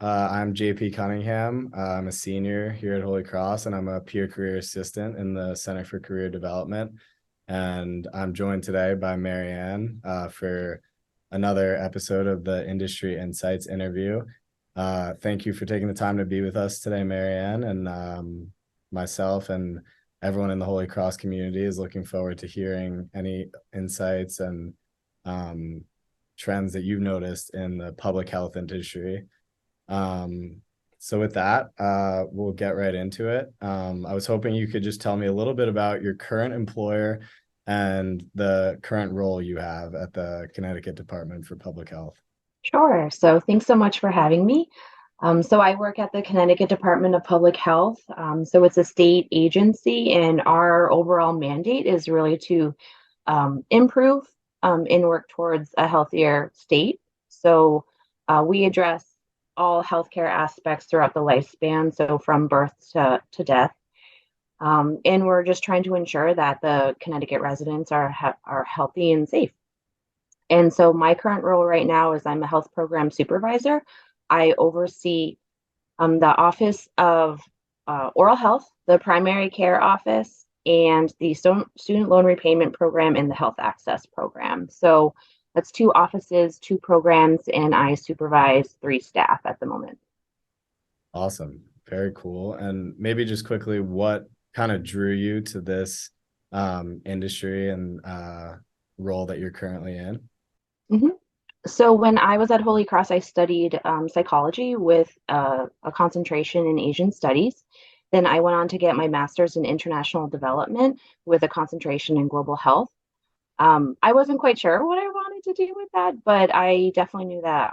I'm JP Cunningham. I'm a senior here at Holy Cross, and I'm a peer career assistant in the Center for Career Development. And I'm joined today by Maryanne for another episode of the Industry Insights interview. Thank you for taking the time to be with us today, Maryanne. And myself and everyone in the Holy Cross community is looking forward to hearing any insights and trends that you've noticed in the public health industry. So with that, we'll get right into it. I was hoping you could just tell me a little bit about your current employer and the current role you have at the Connecticut Department for Public Health. Sure. So thanks so much for having me. So I work at the Connecticut Department of Public Health. So it's a state agency, and our overall mandate is really to improve and work towards a healthier state. So we address all healthcare aspects throughout the lifespan, so from birth to death. And we're just trying to ensure that the Connecticut residents are healthy and safe. And so my current role right now is I'm a health program supervisor. I oversee the Office of Oral Health, the Primary Care Office, and the Student Loan Repayment Program and the Health Access Program. So that's two offices, two programs, and I supervise three staff at the moment. Awesome. Very cool. And maybe just quickly, what kind of drew you to this industry and role that you're currently in? Mm-hmm. So when I was at Holy Cross, I studied psychology with a concentration in Asian studies. Then I went on to get my master's in international development with a concentration in global health. I wasn't quite sure what I wanted to do with that, but I definitely knew that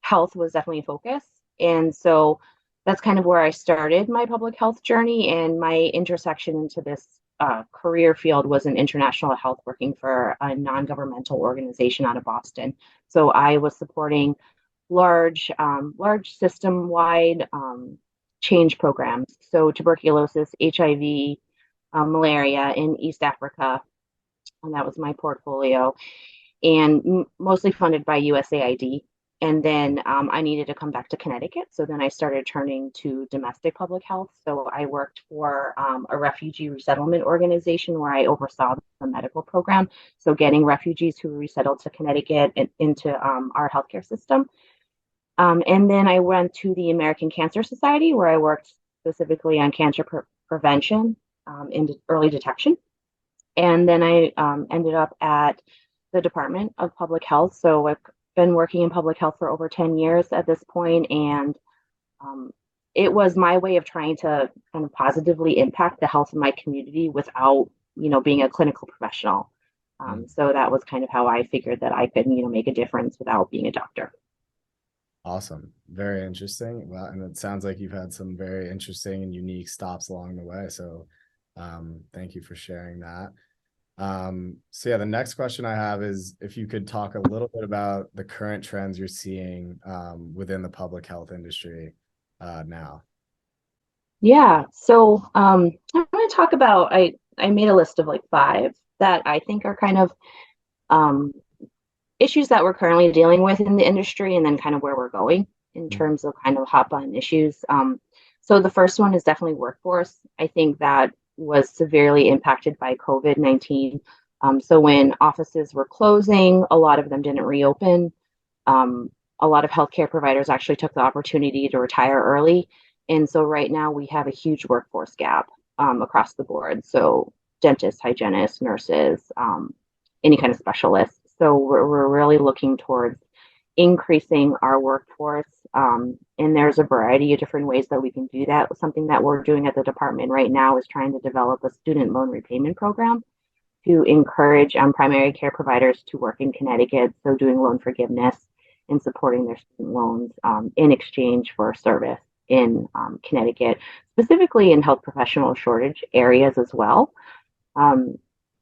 health was definitely a focus. And so that's kind of where I started my public health journey, and my intersection into this career field was in international health, working for a non-governmental organization out of Boston. So I was supporting large system-wide change programs. So tuberculosis, HIV, malaria in East Africa, and that was my portfolio, and mostly funded by USAID. And then I needed to come back to Connecticut. So then I started turning to domestic public health. So I worked for a refugee resettlement organization where I oversaw the medical program. So getting refugees who were resettled to Connecticut and into our healthcare system. And then I went to the American Cancer Society, where I worked specifically on cancer prevention and early detection. And then I ended up at the Department of Public Health. So I've been working in public health for over 10 years at this point, and it was my way of trying to kind of positively impact the health of my community without, being a clinical professional. So that was kind of how I figured that I could, make a difference without being a doctor. Awesome. Very interesting. Well, and it sounds like you've had some very interesting and unique stops along the way. So thank you for sharing that. So yeah, the next question I have is if you could talk a little bit about the current trends you're seeing within the public health industry now. Yeah. So I'm going to talk about, I made a list of like five that I think are kind of um, issues that we're currently dealing with in the industry, and then kind of where we're going in terms of kind of hot button issues. So the first one is definitely workforce. I think that was severely impacted by COVID-19. So when offices were closing, a lot of them didn't reopen. A lot of healthcare providers actually took the opportunity to retire early. And so right now we have a huge workforce gap across the board. So dentists, hygienists, nurses, any kind of specialists. So we're really looking towards increasing our workforce. And there's a variety of different ways that we can do that. Something that we're doing at the department right now is trying to develop a student loan repayment program to encourage primary care providers to work in Connecticut. So doing loan forgiveness and supporting their student loans in exchange for service in Connecticut, specifically in health professional shortage areas as well.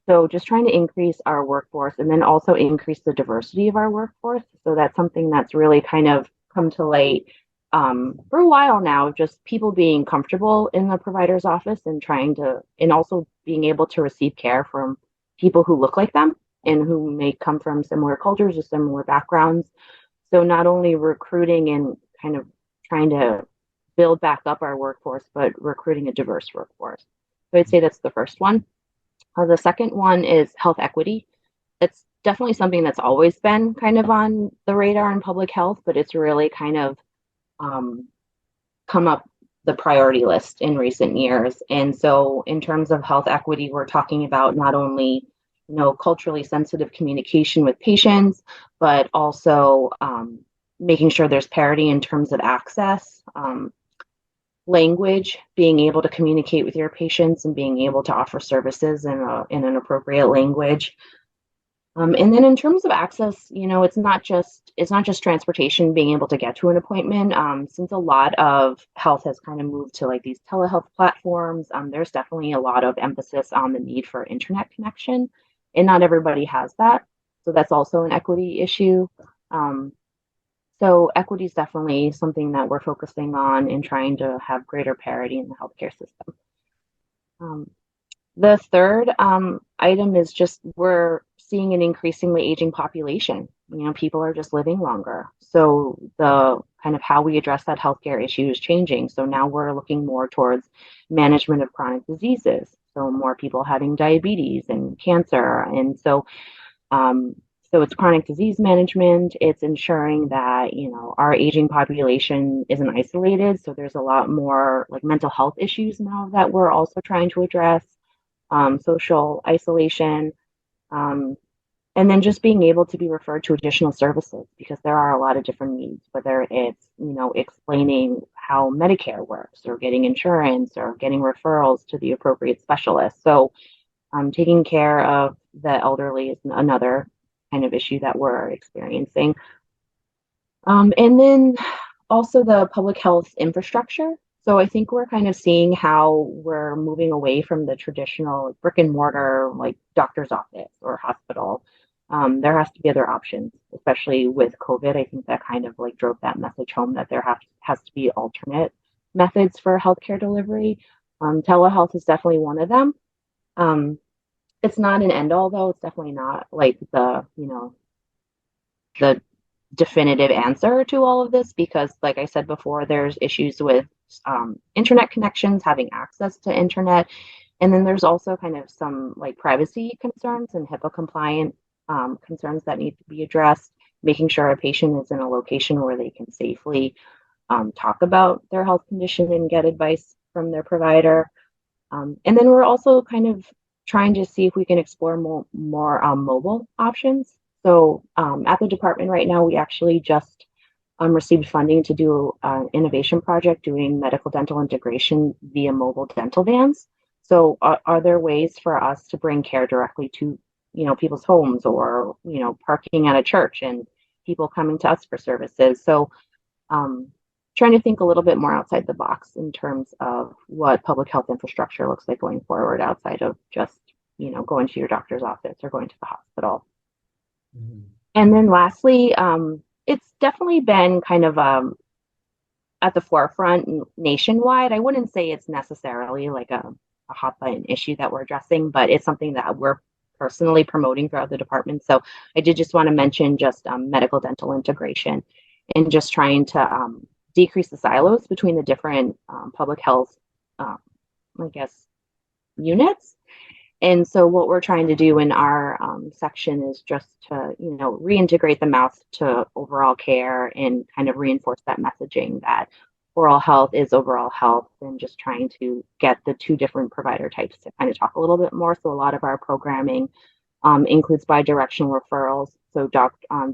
So just trying to increase our workforce and then also increase the diversity of our workforce. So that's something that's really kind of come to light for a while now, just people being comfortable in the provider's office and and also being able to receive care from people who look like them and who may come from similar cultures or similar backgrounds. So not only recruiting and kind of trying to build back up our workforce, but recruiting a diverse workforce. So I'd say that's the first one. The second one is health equity. It's definitely something that's always been kind of on the radar in public health, but it's really kind of um, come up the priority list in recent years. And so, in terms of health equity, we're talking about not only culturally sensitive communication with patients, but also making sure there's parity in terms of access, language, being able to communicate with your patients and being able to offer services in an appropriate language. And then in terms of access, it's not just transportation, being able to get to an appointment. Since a lot of health has kind of moved to like these telehealth platforms, there's definitely a lot of emphasis on the need for internet connection, and not everybody has that. So that's also an equity issue. Um, so equity is definitely something that we're focusing on and trying to have greater parity in the healthcare system. Um, the third item is just we're seeing an increasingly aging population. People are just living longer. So the kind of how we address that healthcare issue is changing. So now we're looking more towards management of chronic diseases. So more people having diabetes and cancer. And um, so it's chronic disease management. It's ensuring that, our aging population isn't isolated. So there's a lot more like mental health issues now that we're also trying to address, social isolation, um, and then just being able to be referred to additional services because there are a lot of different needs, whether it's, explaining how Medicare works or getting insurance or getting referrals to the appropriate specialist. So taking care of the elderly is another kind of issue that we're experiencing. And then also the public health infrastructure. So I think we're kind of seeing how we're moving away from the traditional brick and mortar, like doctor's office or hospital. There has to be other options, especially with COVID. I think that kind of like drove that message home that has to be alternate methods for healthcare delivery. Telehealth is definitely one of them. Um, it's not an end all though. It's definitely not like the definitive answer to all of this because, like I said before, there's issues with internet connections, having access to internet, and then there's also kind of some like privacy concerns and HIPAA compliant concerns that need to be addressed. Making sure a patient is in a location where they can safely talk about their health condition and get advice from their provider. And then we're also kind of trying to see if we can explore more mobile options. So at the department right now, we actually just received funding to do an innovation project doing medical dental integration via mobile dental vans. So are there ways for us to bring care directly to, people's homes or, parking at a church and people coming to us for services? So um, trying to think a little bit more outside the box in terms of what public health infrastructure looks like going forward outside of just, going to your doctor's office or going to the hospital. Mhm. And then lastly, it's definitely been kind of at the forefront nationwide. I wouldn't say it's necessarily like a hot button issue that we're addressing, but it's something that we're personally promoting throughout the department. So I did just want to mention just medical dental integration and just trying to decrease the silos between the different public health, um, I guess, units. And so what we're trying to do in our section is just to, reintegrate the mouth to overall care and kind of reinforce that messaging that oral health is overall health and just trying to get the two different provider types to kind of talk a little bit more. So a lot of our programming includes bi-directional referrals. So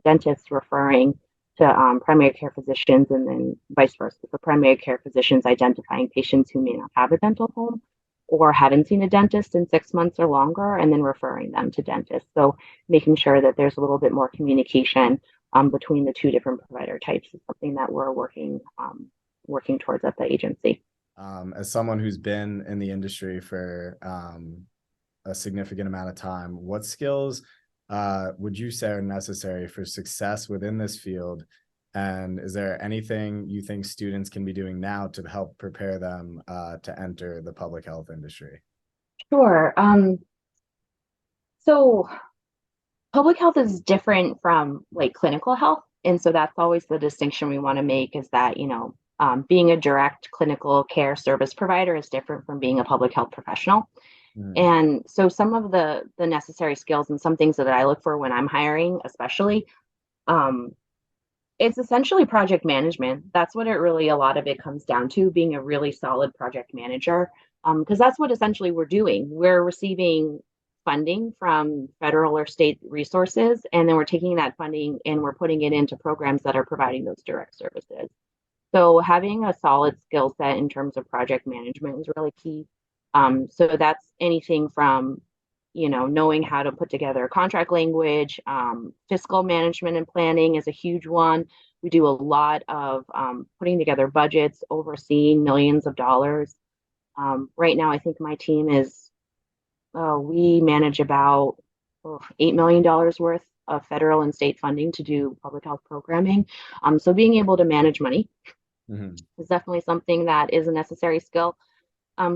dentists referring to primary care physicians and then vice versa. So primary care physicians identifying patients who may not have a dental home or haven't seen a dentist in 6 months or longer, and then referring them to dentists. So making sure that there's a little bit more communication between the two different provider types is something that we're working towards at the agency. As someone who's been in the industry for a significant amount of time, what skills would you say are necessary for success within this field? And is there anything you think students can be doing now to help prepare them to enter the public health industry? Sure. So public health is different from like clinical health. And so that's always the distinction we want to make is that, Being a direct clinical care service provider is different from being a public health professional. Mm, And so some of the necessary skills and some things that I look for when I'm hiring, especially, um, it's essentially project management. That's what it really, a lot of it comes down to, being a really solid project manager. Because that's what essentially we're doing. We're receiving funding from federal or state resources, and then we're taking that funding and we're putting it into programs that are providing those direct services. So having a solid skill set in terms of project management is really key. So that's anything from, knowing how to put together contract language, fiscal management and planning is a huge one. We do a lot of putting together budgets, overseeing millions of dollars. Right now, I think my team is, we manage about $8 million worth of federal and state funding to do public health programming. So being able to manage money mhm, is definitely something that is a necessary skill.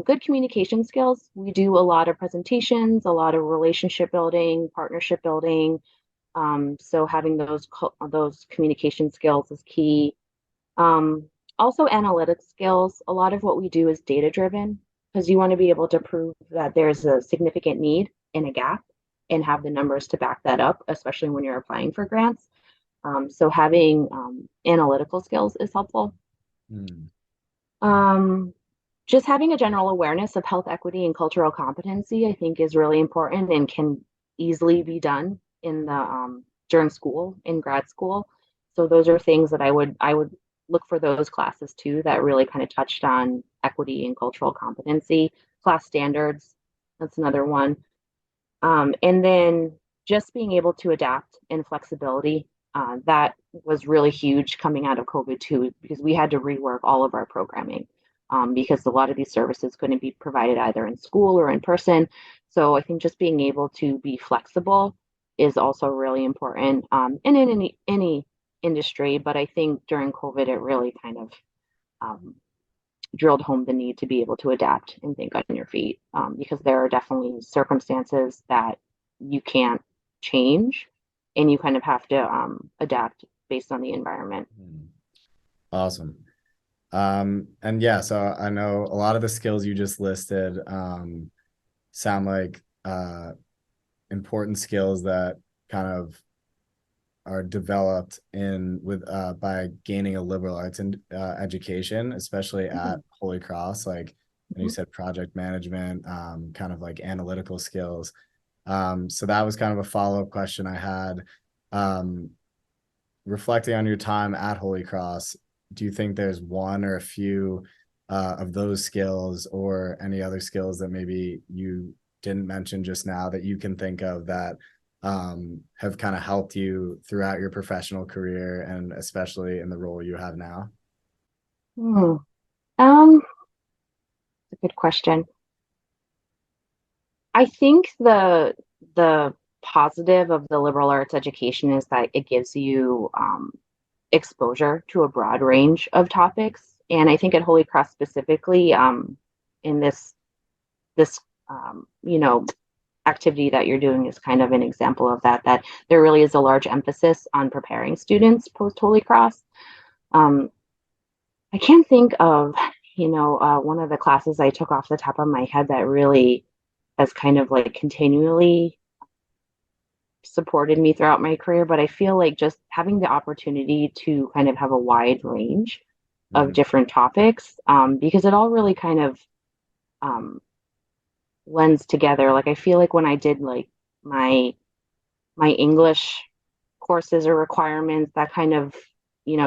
Good communication skills. We do a lot of presentations, a lot of relationship building, partnership building. So having those communication skills is key. Um, Also, analytics skills. A lot of what we do is data driven because you want to be able to prove that there's a significant need in a gap and have the numbers to back that up, especially when you're applying for grants. So having analytical skills is helpful. mm, Um, just having a general awareness of health equity and cultural competency, I think, is really important and can easily be done in the during school in grad school. So those are things that I would look for those classes too that really kind of touched on equity and cultural competency. Class standards, that's another one. And then just being able to adapt and flexibility, that was really huge coming out of COVID too, because we had to rework all of our programming because a lot of these services couldn't be provided either in school or in person. So I think just being able to be flexible is also really important, and in any industry. But I think during COVID, it really kind of um, drilled home the need to be able to adapt and think on your feet, because there are definitely circumstances that you can't change and you kind of have to adapt based on the environment. mm. Awesome. And yeah, so I know a lot of the skills you just listed sound like important skills that kind of are developed in with by gaining a liberal arts and education, especially at Mhm, Holy Cross, like and you mhm. said project management, kind of like analytical skills. So that was kind of a follow-up question I had. Um, Reflecting on your time at Holy Cross, do you think there's one or a few of those skills or any other skills that maybe you didn't mention just now that you can think of that have kind of helped you throughout your professional career and especially in the role you have now? Hmm. Um, it's a good question. I think the positive of the liberal arts education is that it gives you exposure to a broad range of topics. And I think at Holy Cross specifically, in this activity that you're doing is kind of an example of that. That there really is a large emphasis on preparing students post Holy Cross. Um, I can't think of one of the classes I took off the top of my head that really has kind of like continually supported me throughout my career, but I feel like just having the opportunity to kind of have a wide range of Mhm. different topics, because it all really kind of um, blends together. Like I feel like when I did like my my English courses or requirements, that kind of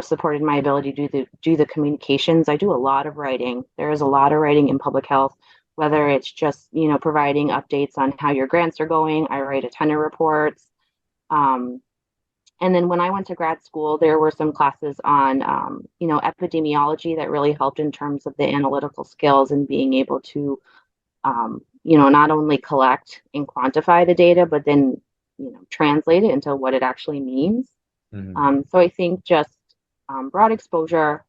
supported my ability to do the communications. I do a lot of writing. There is a lot of writing in public health, whether it's just providing updates on how your grants are going. I write a ton of reports. Um, And then when I went to grad school, there were some classes on, epidemiology that really helped in terms of the analytical skills and being able to, not only collect and quantify the data, but then, translate it into what it actually means. Mhm. So I think just broad exposure,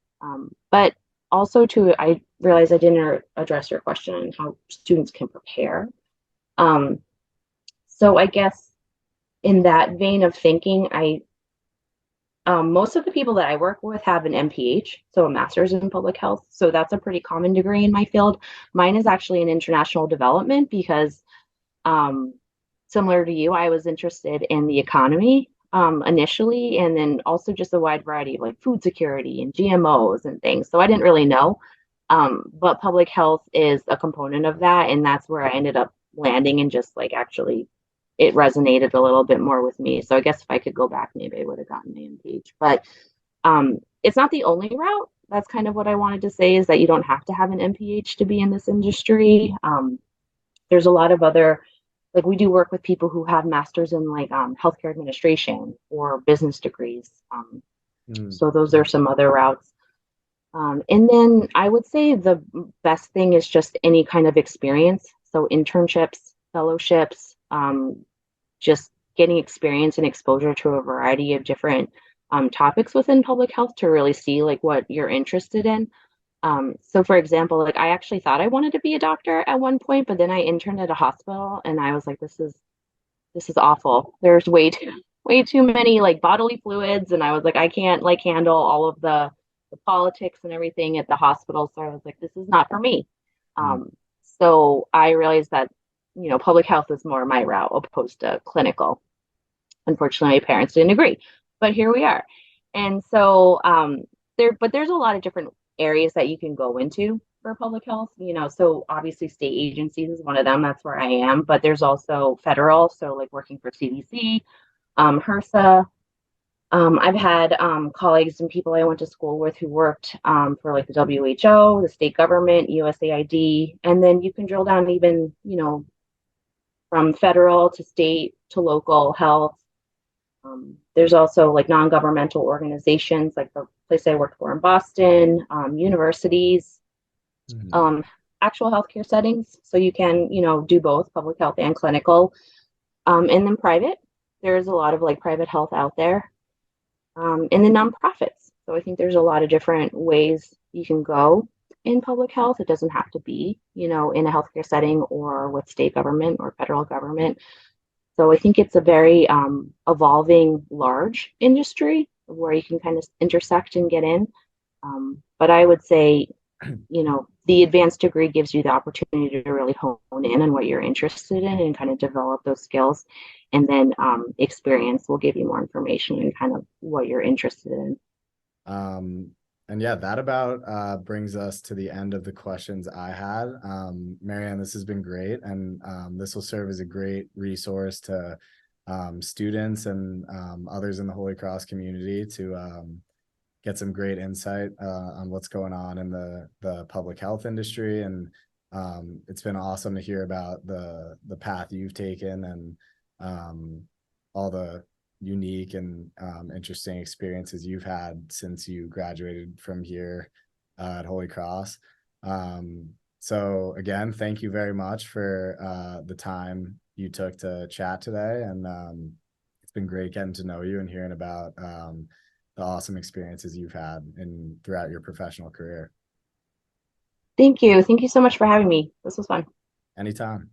but also I realize I didn't address your question on how students can prepare. Um, so I guess in that vein of thinking, Most of the people that I work with have an MPH, so a master's in public health. So that's a pretty common degree in my field. Mine is actually in international development because, um, similar to you, I was interested in the economy initially, and then also just a wide variety of like food security and GMOs and things. So I didn't really know. But public health is a component of that, and that's where I ended up landing and just like actually it resonated a little bit more with me. So I guess if I could go back, maybe I would have gotten my MPH. But it's not the only route. That's kind of what I wanted to say is that you don't have to have an MPH to be in this industry. There's a lot of other, like we do work with people who have masters in like healthcare administration or business degrees. Mm, So those are some other routes. And then I would say the best thing is just any kind of experience. So internships, fellowships, just getting experience and exposure to a variety of different topics within public health to really see like what you're interested in. So for example, like I actually thought I wanted to be a doctor at one point, but then I interned at a hospital and I was like, this is awful. There's way too many like bodily fluids, and I was like, I can't like handle all of the politics and everything at the hospital. So I was like, this is not for me. mm, Um, so I realized that public health is more my route opposed to clinical. Unfortunately, my parents didn't agree, but here we are. And so there's a lot of different areas that you can go into for public health. So obviously state agencies is one of them. That's where I am. But there's also federal, so like working for CDC, HRSA. I've had colleagues and people I went to school with who worked for like the WHO, the state government, USAID, and then you can drill down even, from federal to state to local health. There's also like non-governmental organizations, like the place I worked for in Boston, universities, mm, um, actual healthcare settings. So you can, do both public health and clinical. And then private, there's a lot of like private health out there. And then nonprofits. So I think there's a lot of different ways you can go in public health. It doesn't have to be, in a healthcare setting or with state government or federal government. So I think it's a very evolving, large industry where you can kind of intersect and get in. But I would say, the advanced degree gives you the opportunity to really hone in on what you're interested in and kind of develop those skills. And then experience will give you more information and kind of what you're interested in. Um, and yeah, that about brings us to the end of the questions I had. Maryanne, this has been great, and this will serve as a great resource to students and others in the Holy Cross community to get some great insight on what's going on in the public health industry. And it's been awesome to hear about the path you've taken and all the unique and interesting experiences you've had since you graduated from here at Holy Cross. So again, thank you very much for the time you took to chat today. And it's been great getting to know you and hearing about the awesome experiences you've had in throughout your professional career. Thank you. Thank you so much for having me. This was fun. Anytime.